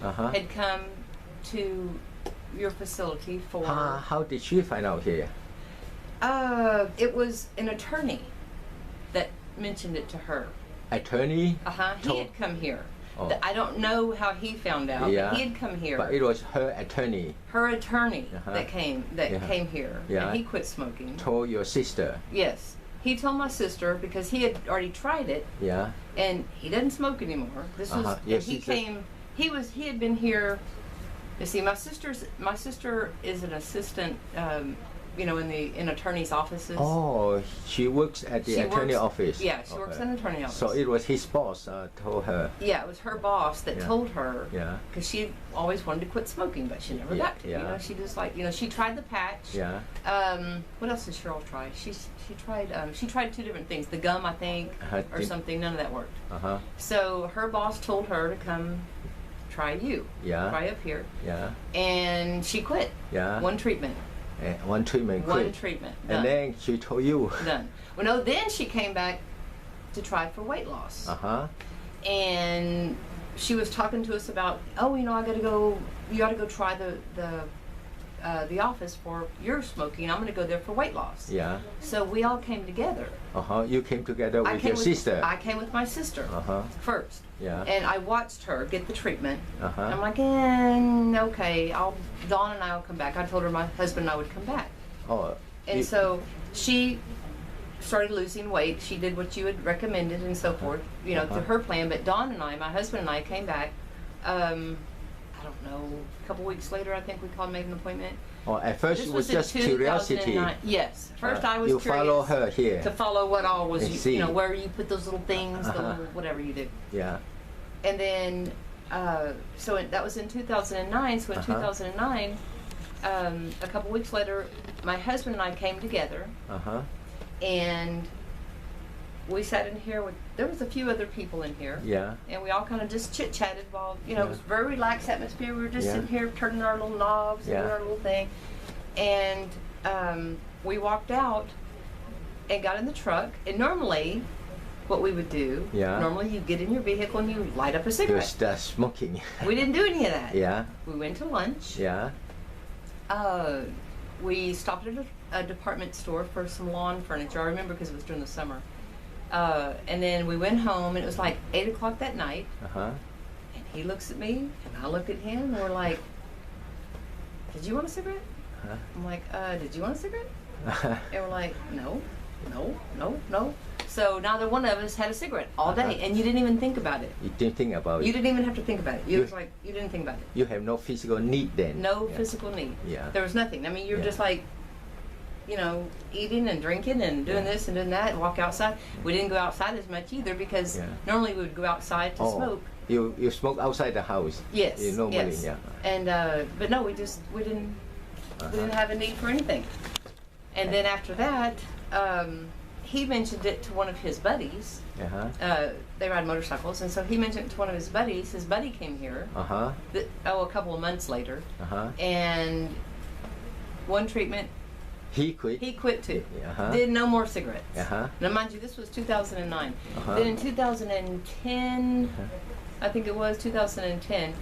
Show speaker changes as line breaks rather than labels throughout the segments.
before, had come to your facility for...
How did she find out here?
It was an attorney that mentioned it to her.
Attorney?
He had come here. I don't know how he found out, but he had come here.
But it was her attorney.
Her attorney that came here, and he quit smoking.
Told your sister?
Yes. He told my sister because he had already tried it.
Yeah.
And he doesn't smoke anymore. This was
yes,
he came. He had been here. You see, my sister is an assistant. In attorney's offices.
Oh, she works at the attorney office.
Yeah, she works in an attorney office.
So it was his boss told her.
Yeah, it was her boss that told her.
Yeah.
Because she always wanted to quit smoking, but she never got to.
Yeah.
She just she tried the patch.
Yeah.
What else did Cheryl try? She tried 2 different things. The gum, I think, or something. None of that worked. So her boss told her to come try you. Yeah. Try up here.
Yeah.
And she quit.
Yeah.
One treatment.
One treatment. Quit.
One treatment.
Done. And then she told you.
Done. Well, no. Then she came back to try for weight loss. And she was talking to us about, I got to go. You got to go try the office for your smoking. I'm going to go there for weight loss. Yeah. So we all came together.
You came together with your sister.
I came with my sister first.
Yeah.
And I watched her get the treatment. I'm like, okay, Dawn and I will come back. I told her my husband and I would come back. And so she started losing weight. She did what you had recommended and so forth, through her plan. But Dawn and I, my husband and I, came back. I don't know, a couple weeks later, I think we made an appointment.
At first it was just curiosity.
Yes. First I was
you
curious.
Follow her here.
To follow what all was, where you put those little things, the little whatever you do.
Yeah.
And then, that was in 2009. So in 2009, a couple weeks later, my husband and I came together. And we sat in here there was a few other people in here. Yeah. And we all kind of just chit-chatted while, it was a very relaxed atmosphere. We were just sitting here turning our little knobs and doing our little thing. And we walked out and got in the truck. And normally, what we would do, normally you get in your vehicle and you light up a cigarette.
You start smoking.
We didn't do any of that.
Yeah.
We went to lunch.
Yeah.
We stopped at a department store for some lawn furniture. I remember because it was during the summer. And then we went home, and it was like 8 o'clock that night. And he looks at me, and I look at him, and we're like, "Did you want a cigarette?" I'm like, "Did you want a cigarette?" And we're like, "No. So neither one of us had a cigarette all day, and you didn't even think about it.
You didn't think about it.
You didn't even have to think about it. You didn't think about it.
You have no physical need then.
No physical need.
Yeah.
There was nothing. I mean, you're just like, eating and drinking and doing this and doing that and walk outside. We didn't go outside as much either because normally we would go outside to smoke.
You smoke outside the house?
Yes.
Normally,
yes. And but no, we didn't have a need for anything. And then after that, he mentioned it to one of his buddies. They ride motorcycles, and so he mentioned it to one of his buddies. His buddy came here. A couple of months later. And one treatment.
He quit?
He quit too. Did no more cigarettes. Now mind you, this was 2009. Then in 2010, I think it was 2010,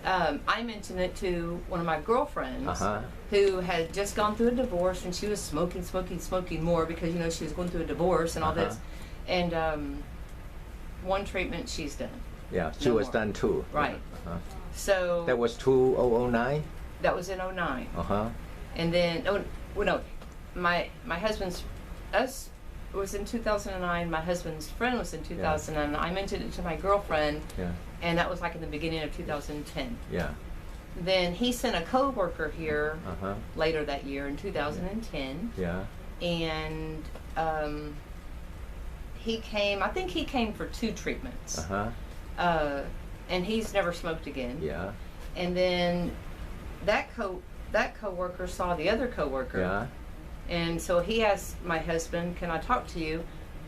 I mentioned it to one of my girlfriends who had just gone through a divorce, and she was smoking more because, she was going through a divorce and all this. And one treatment, she's done.
Yeah, she was done too.
Right. So...
That was 2009?
That was in 2009. And then... my husband's, us was in 2009, my husband's friend was in 2009. I mentioned it to my girlfriend, and that was like in the beginning of 2010. Yeah. Then he sent a co-worker here later that year in 2010. Yeah. And I think he came for 2 treatments. And he's never smoked again. Yeah. And then that co-worker saw the other co-worker. Yeah. And so he asked my husband, "Can I talk to you?"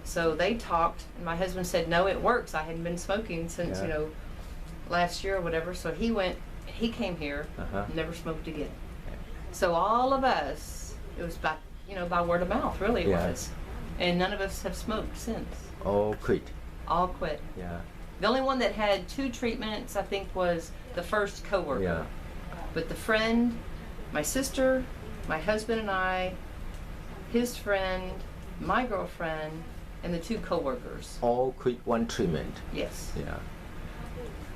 So they talked, and my husband said, "No, it works. I hadn't been smoking since, last year or whatever." So he came here, never smoked again. So all of us, it was by word of mouth, really it was. And none of us have smoked since.
All quit.
All quit.
Yeah.
The only one that had 2 treatments, I think, was the first coworker.
Yeah.
But the friend, my sister, my husband and I, his friend, my girlfriend, and the 2 coworkers.
All quit one treatment.
Yes.
Yeah.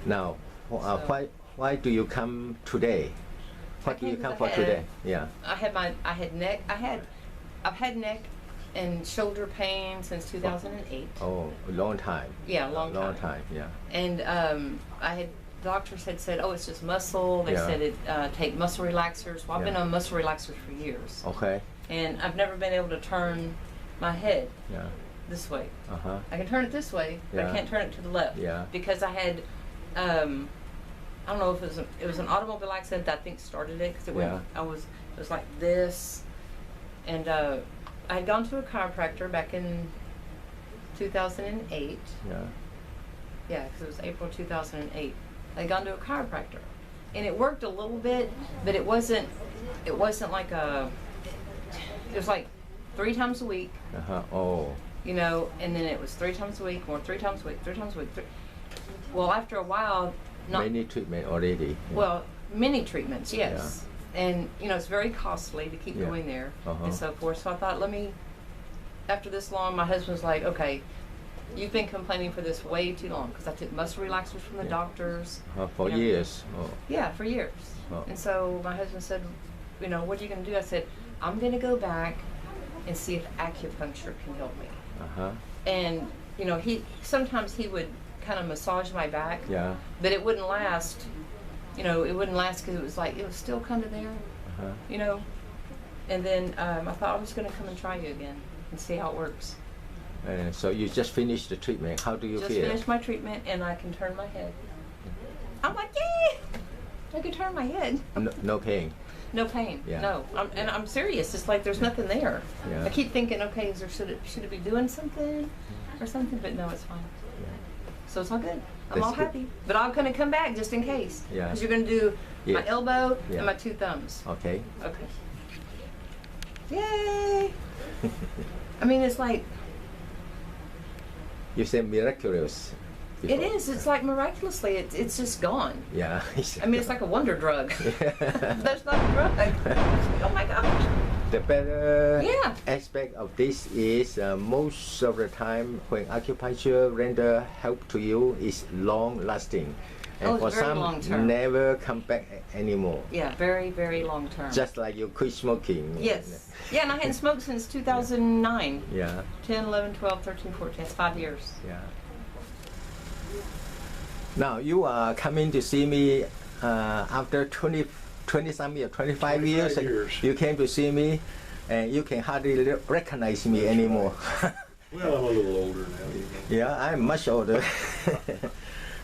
Now, why do you come today? What do you come for today? Yeah.
I've had neck and shoulder pain since 2008.
Oh, a long time.
Yeah, long
time. Yeah.
And doctors had said, oh, it's just muscle. They
Yeah.
said it take muscle relaxers. Well, I've been
Yeah.
on muscle relaxers for years.
Okay.
And I've never been able to turn my head
Yeah.
this way.
Uh-huh.
I can turn it this way, but
Yeah.
I can't turn it to the left.
Yeah.
Because I had, I don't know if it was an automobile accident that I think started it, because it was like this. And I had gone to a chiropractor back in 2008.
Yeah.
Yeah, because it was April 2008. I had gone to a chiropractor, and it worked a little bit, but it wasn't like it was like 3 times a week.
Uh-huh. Oh.
You know, and then it was 3 times a week, more 3 times a week, 3 times a week. Well, after a while,
Many treatment already. Yeah.
well, many treatments, yes. And, you know, it's very costly to keep
Yeah.
going there
Uh-huh.
and so forth. So I thought, after this long, my husband's like, okay, you've been complaining for this way too long, because I took muscle relaxers from the
Yeah.
doctors.
For
you know.
years. Oh.
Yeah, for years.
Oh.
And so my husband said, you know, what are you going to do? I said, I'm going to go back and see if acupuncture can help me.
Uh-huh.
And, you know, sometimes he would kind of massage my back,
Yeah.
but it wouldn't last. You know, it wouldn't last because it was still kind of there,
Uh-huh.
you know. And then I thought I was going to come and try you again and see how it works.
And so you just finished the treatment. How do you
Just
feel?
finished my treatment and I can turn my head. I'm like, yay! I can turn my head.
No pain.
No pain.
Yeah.
No. I'm serious. It's like there's nothing there.
Yeah.
I keep thinking, okay, should it be doing something or something? But no, it's fine.
Yeah.
So it's all good. I'm
That's
all
good.
happy. But I'm going to come back just in case.
Yeah.
Because you're going to do my
Yes.
elbow
Yeah.
and my 2 thumbs.
Okay.
Okay. Yay! I mean, it's like,
You said miraculous.
it
before.
is. It's like miraculously, it's just gone.
Yeah.
I mean, it's like a wonder drug. That's not a drug. Oh my gosh.
The better
Yeah.
aspect of this is most of the time when acupuncture render help to you is long lasting. And
Oh, it's
for
very
some,
long term.
never come back anymore.
Yeah, very, very long term.
Just like you quit smoking.
Yes. Yeah, and I hadn't smoked since 2009.
Yeah.
10, 11, 12, 13, 14. That's 5 years.
Yeah. Now you are coming to see me after 20 some years, 25 years.
25 years.
You came to see me, and you can hardly recognize me anymore.
Well, I'm a little older now.
Yeah, I'm much older.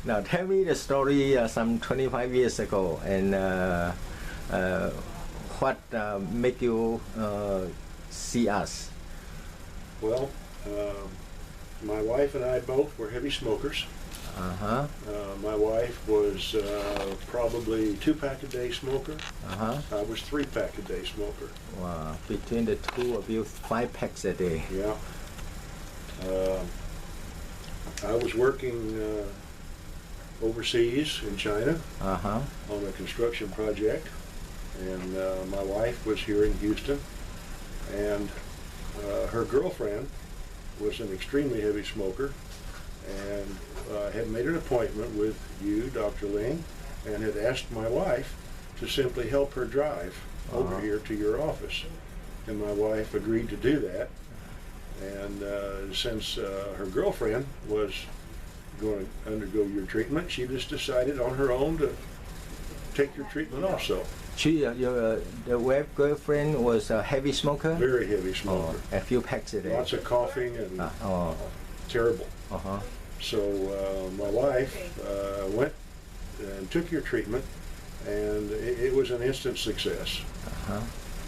Now tell me the story some 25 years ago, and what make you see us?
Well, my wife and I both were heavy smokers.
Uh-huh.
My wife was probably 2-pack-a-day smoker.
Uh-huh.
I was 3-pack-a-day smoker.
Wow. Between the two of you, 5 packs a day.
Yeah. I was working overseas in China
Uh-huh.
on a construction project, and my wife was here in Houston, and her girlfriend was an extremely heavy smoker, and had made an appointment with you, Dr. Ling, and had asked my wife to simply help her drive over
Uh-huh.
here to your office. And my wife agreed to do that. And since her girlfriend was going to undergo your treatment, she just decided on her own to take your treatment also.
She, the wife girlfriend was a heavy smoker?
Very heavy
Oh,
smoker.
a few packs a day.
Lots of coughing and
Oh.
terrible.
Uh-huh.
So my wife went and took your treatment, and it was an instant success.
Uh-huh.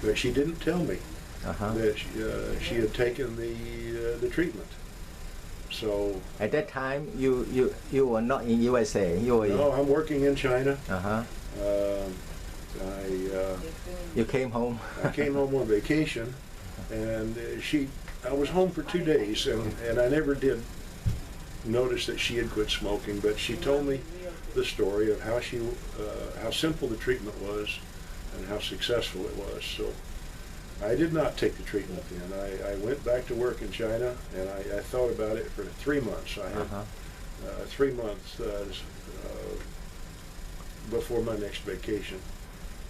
But she didn't tell me
Uh-huh.
that she had taken the treatment. So
At that time, you were not in USA. You were
no, I'm working in China.
Uh-huh. You came home.
I came home on vacation, and I was home for 2 days, and I never did noticed that she had quit smoking, but she told me the story of how simple the treatment was and how successful it was. So I did not take the treatment then. I went back to work in China, and I thought about it for 3 months. I had 3 months before my next vacation.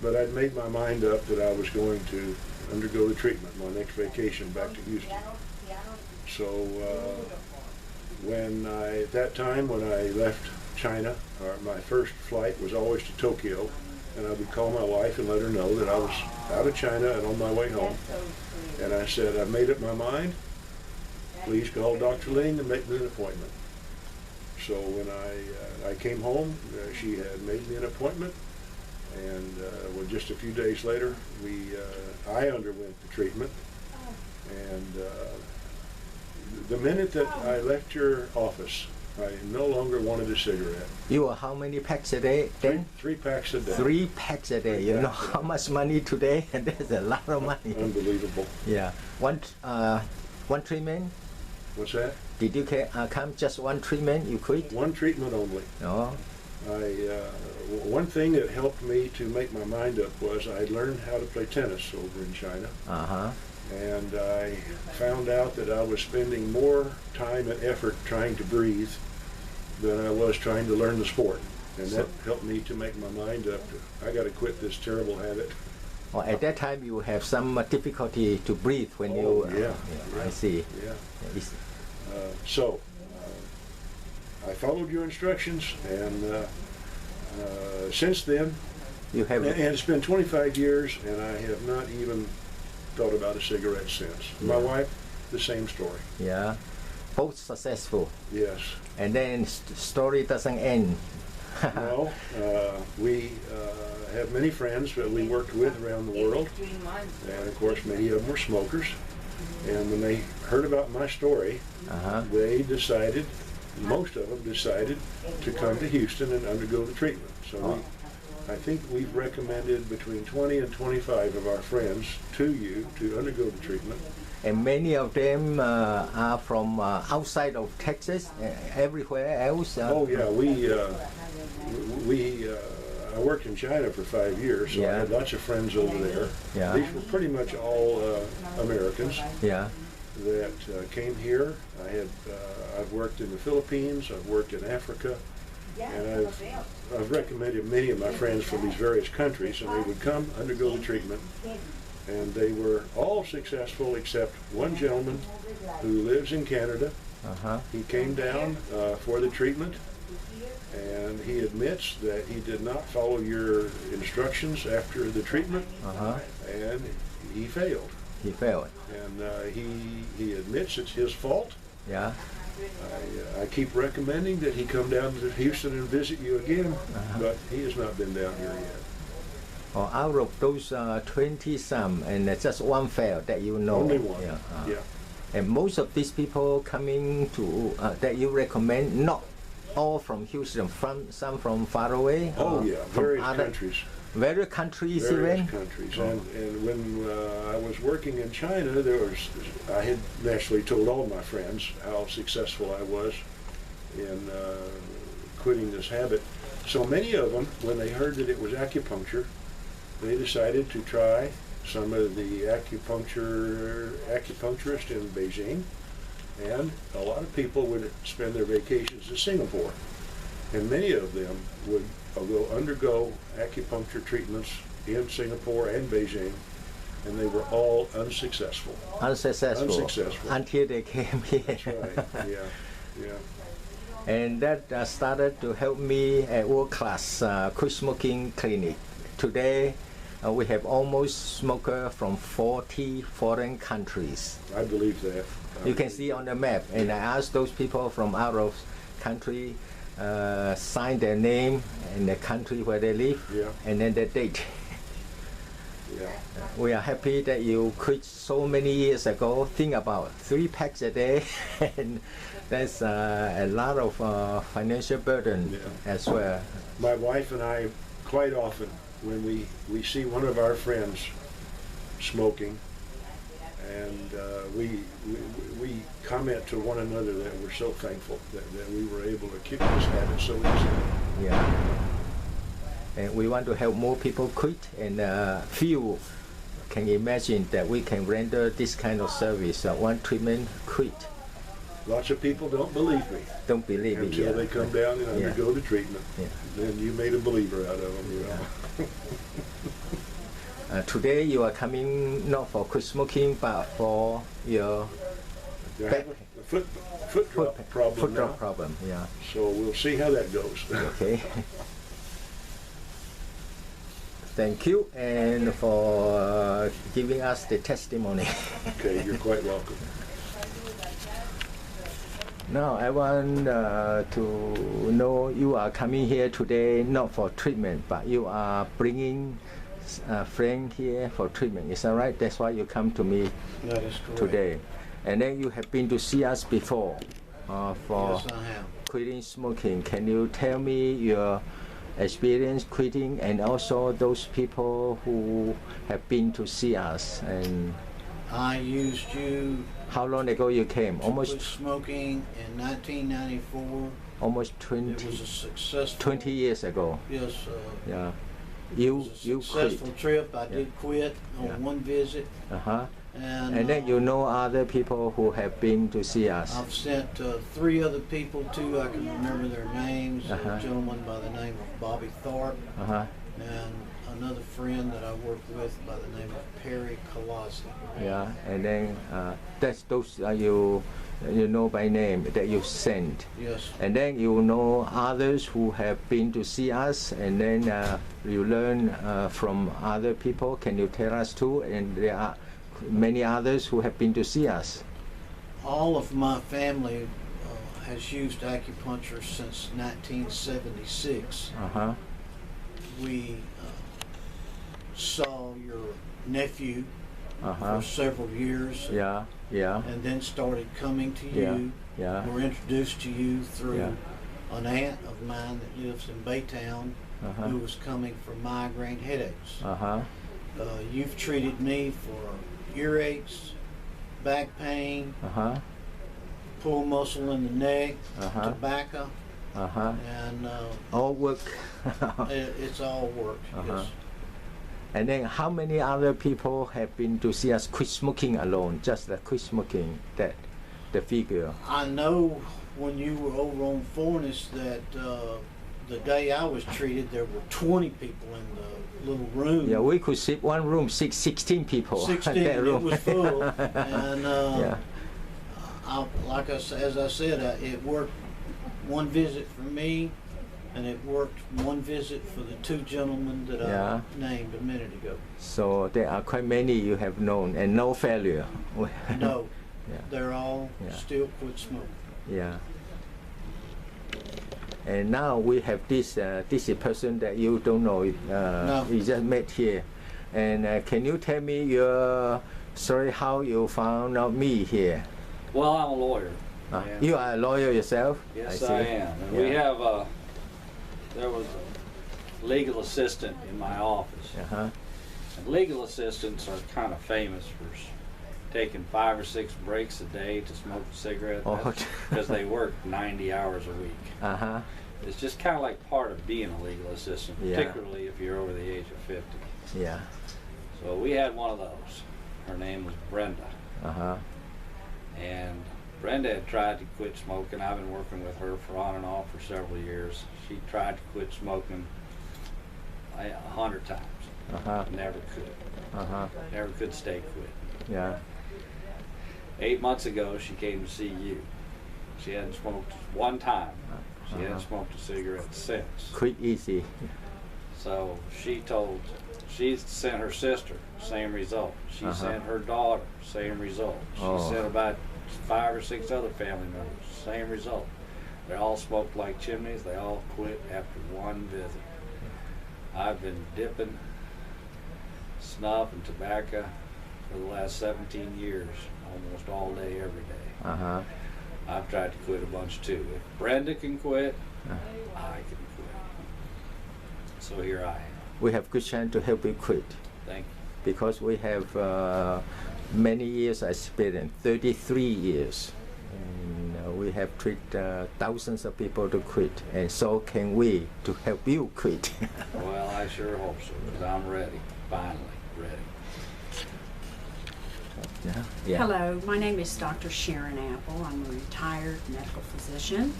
But I'd made my mind up that I was going to undergo the treatment my next vacation back to Houston. So at that time when I left China, my first flight was always to Tokyo, and I would call my wife and let her know that I was out of China and on my way home. And I said, I've made up my mind. Please call Dr. Ling and make me an appointment. So when I came home, she had made me an appointment, and just a few days later, I underwent the treatment. And the minute that I left your office, I no longer wanted a cigarette.
You are how many packs a day then?
3 packs a day.
3 packs a day. You know how much money today? And there's a lot of money.
Unbelievable.
Yeah. One treatment?
What's that?
Did you come just one treatment? You quit?
One treatment only.
No.
One thing that helped me to make my mind up was I learned how to play tennis over in China. And I found out that I was spending more time and effort trying to breathe than I was trying to learn the sport. And that helped me to make my mind up to, I got to quit this terrible habit.
Well, at that time you have some difficulty to breathe when I see.
Yeah. So I followed your instructions, and since then, and it's been 25 years, and I have not even thought about a cigarette since. My wife, the same story.
Yeah, both successful.
Yes.
And then story doesn't end.
No, we have many friends that we worked with around the world, and of course many of them were smokers. And when they heard about my story, they decided, most of them decided, to come to Houston and undergo the treatment. So I think we've recommended between 20 and 25 of our friends to you to undergo the treatment.
And many of them are from outside of Texas, everywhere else.
Oh yeah, I worked in China for 5 years, so I had lots of friends over there.
Yeah.
These were pretty much all Americans that came here. I've worked in the Philippines, I've worked in Africa, and I've recommended many of my friends from these various countries, and they would come undergo the treatment. And they were all successful except one gentleman who lives in Canada. He came down for the treatment, and he admits that he did not follow your instructions after the treatment, and he failed.
He failed.
And he admits it's his fault.
Yeah.
I keep recommending that he come down to Houston and visit you again, but he has not been down here yet.
Oh, out of those 20-some, and just one failed that you know.
Only one. Yeah.
And most of these people coming to that you recommend, not all from Houston, some from far away.
Oh yeah, various countries.
Various countries
various
even.
Countries. And when I was working in China, I had naturally told all my friends how successful I was in quitting this habit. So many of them, when they heard that it was acupuncture, they decided to try some of the acupuncturists in Beijing, and a lot of people would spend their vacations in Singapore, and many of them would undergo acupuncture treatments in Singapore and Beijing, and they were all unsuccessful.
Unsuccessful. Until they came here.
That's right. Yeah.
And that started to help me at world-class quit smoking clinic. Today, we have almost smokers from 40 foreign countries.
I believe that.
You can see on the map, and I asked those people from out of country sign their name and the country where they live, and then the date. We are happy that you quit so many years ago. Think about 3 packs a day, and that's a lot of financial burden as well.
My wife and I, quite often, when we see one of our friends smoking, And we comment to one another that we're so thankful that we were able to kick this habit so easily.
Yeah. And we want to help more people quit, and few can imagine that we can render this kind of service. One treatment, quit.
Lots of people don't believe me
Don't believe it.
until
Yeah.
they come down and
Yeah.
undergo the treatment.
Yeah.
Then you made a believer out of them, you know.
Today you are coming not for quit smoking, but for your
I
back
have a foot drop problem
foot
now,
drop problem. Yeah.
so we'll see how that goes.
Okay. Thank you, and for giving us the testimony.
Okay, you're quite welcome.
Now I want to know, you are coming here today not for treatment, but you are bringing a friend here for treatment. Is that right? That's why you come to me
That is correct.
today. And then you have been to see us before for
Yes, I have.
quitting smoking. Can you tell me your experience quitting, and also those people who have been to see us, and
I used you
how long ago you came?
to
Almost
quit smoking in 1994.
almost
It was a successful
20 years ago.
Yes,
Yeah.
it
You
was a
quit.
successful trip. I did quit on
Yeah.
one visit,
Uh-huh.
and
And then you know other people who have been to see us.
I've sent 3 other people too. I can remember their names.
Uh-huh.
A gentleman by the name of Bobby Thorpe,
Uh-huh.
and another friend that I worked with by the name of Perry Colossi.
Yeah. And then that's those you know by name that you sent.
Yes.
And then you know others who have been to see us, and then you learn from other people. Can you tell us too? And there are many others who have been to see us.
All of my family has used acupuncture since 1976.
Uh-huh.
We saw your nephew
Uh-huh.
for several years,
Yeah. Yeah.
and then started coming to
Yeah.
you.
Yeah.
Were introduced to you through
Yeah.
an aunt of mine that lives in Baytown,
Uh-huh.
who was coming for migraine headaches.
Uh-huh.
You've treated me for earaches, back pain,
Uh-huh.
pull muscle in the neck,
Uh-huh.
tobacco,
Uh-huh.
and
All work.
it's all worked.
Uh-huh.
Yes.
And then how many other people have been to see us quit smoking alone? Just the quit smoking, that the figure.
I know when you were over on Forness that the day I was treated, there were 20 people in the little room.
Yeah, we could sit one room, 16 people.
16,
that
it
room.
was full. And
Yeah.
as I said, it worked one visit for me, and it worked one visit for the 2 gentlemen that
Yeah.
I named a minute ago.
So there are quite many you have known, and no failure.
No,
Yeah.
they're all
Yeah.
still quit smoking.
Yeah. And now we have this this is a person that you don't know.
No.
We just met here. And can you tell me your story, how you found out me here?
Well, I'm a lawyer. and-
You are a lawyer yourself?
Yes,
see.
I am. And we have there was a legal assistant in my office.
Uh-huh.
And legal assistants are kind of famous for taking 5 or 6 breaks a day to smoke a cigarette
Oh.
because they work 90 hours a week.
Uh-huh.
It's just kind of like part of being a legal assistant,
Yeah.
particularly if you're over the age of 50.
Yeah.
So we had one of those. Her name was Brenda.
Uh-huh.
And Brenda had tried to quit smoking. I've been working with her for on and off for several years. She tried to quit smoking 100 times.
Uh-huh.
Never could.
Uh-huh.
Never could stay quit.
Yeah.
8 months ago, she came to see you. She hadn't smoked one time. She hadn't smoked a cigarette since.
Quit easy.
So she sent her sister, same result. She
Uh-huh.
sent her daughter, same result. She
Oh.
sent about 5 or 6 other family members, same result. They all smoked like chimneys. They all quit after one visit. I've been dipping snuff and tobacco for the last 17 years, almost all day, every day.
Uh-huh.
I've tried to quit a bunch too. If Brenda can quit,
Uh.
I can quit. So here I am.
We have good chance to help you quit,
Thank you.
because we have many years. I spent in 33 years. And we have treated thousands of people to quit, and so can we to help you quit.
Well, I sure hope so, because I'm ready, finally ready.
Yeah.
Hello, my name is Dr. Sharon Apple. I'm a retired medical physician.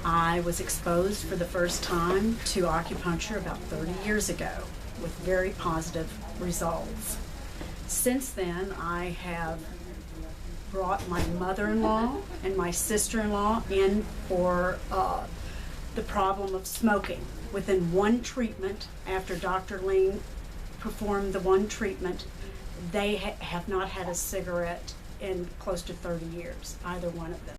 I was exposed for the first time to acupuncture about 30 years ago with very positive results. Since then, I have brought my mother-in-law and my sister-in-law in for the problem of smoking. Within one treatment, after Dr. Ling performed the one treatment, they have not had a cigarette in close to 30 years, either one of them.